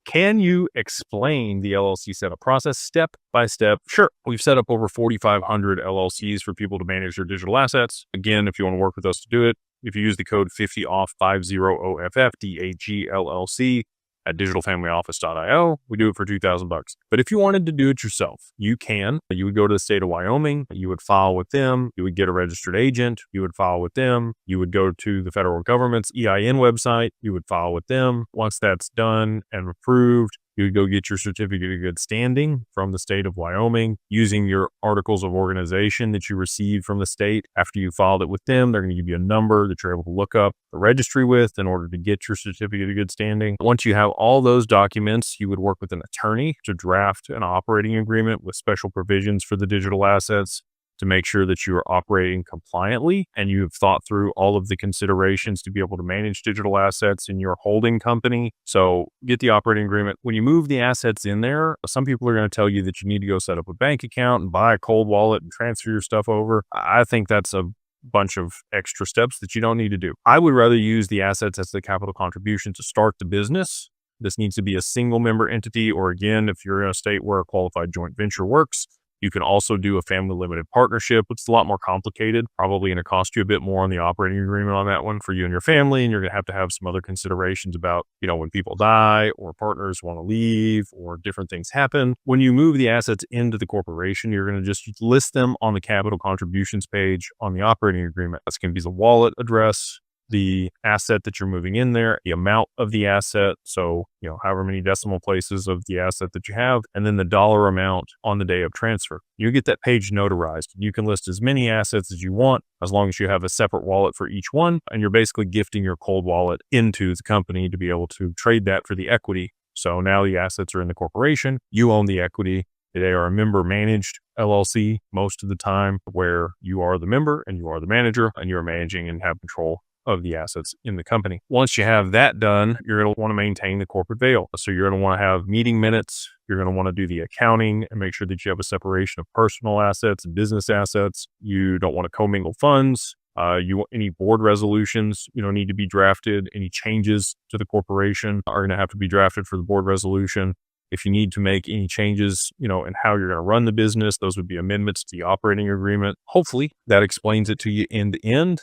Can you explain the LLC setup process step by step? Sure. We've set up over 4,500 LLCs for people to manage their digital assets. Again, if you want to work with us to do it, if you use the code 50OFF, 50OFF, DAGLLC at digitalfamilyoffice.io, we do it for $2,000. But if you wanted to do it yourself, you can. You would go to the state of Wyoming, you would file with them, you would get a registered agent, you would file with them, you would go to the federal government's EIN website, you would file with them. Once that's done and approved, you would go get your certificate of good standing from the state of Wyoming using your articles of organization that you received from the state. After you filed it with them, they're going to give you a number that you're able to look up the registry with in order to get your certificate of good standing. Once you have all those documents, you would work with an attorney to draft an operating agreement with special provisions for the digital assets to make sure that you are operating compliantly and you have thought through all of the considerations to be able to manage digital assets in your holding company. So get the operating agreement. When you move the assets in there, some people are going to tell you that you need to go set up a bank account and buy a cold wallet and transfer your stuff over. I think that's a bunch of extra steps that you don't need to do. I would rather use the assets as the capital contribution to start the business. This needs to be a single member entity, or again, if you're in a state where a qualified joint venture works, you can also do a family limited partnership. It's a lot more complicated, probably going to cost you a bit more on the operating agreement on that one for you and your family. And you're going to have some other considerations about, when people die or partners want to leave or different things happen. When you move the assets into the corporation, you're going to just list them on the capital contributions page on the operating agreement. That's going to be the wallet address, the asset that you're moving in there, the amount of the asset. So, however many decimal places of the asset that you have, and then the dollar amount on the day of transfer. You get that page notarized. You can list as many assets as you want, as long as you have a separate wallet for each one. And you're basically gifting your cold wallet into the company to be able to trade that for the equity. So now the assets are in the corporation. You own the equity. They are a member managed LLC most of the time, where you are the member and you are the manager and you're managing and have control of the assets in the company. Once you have that done, you're going to want to maintain the corporate veil. So you're going to want to have meeting minutes. You're going to want to do the accounting and make sure that you have a separation of personal assets and business assets. You don't want to commingle funds. Any board resolutions, need to be drafted. Any changes to the corporation are going to have to be drafted for the board resolution. If you need to make any changes, in how you're going to run the business, those would be amendments to the operating agreement. Hopefully that explains it to you end to end.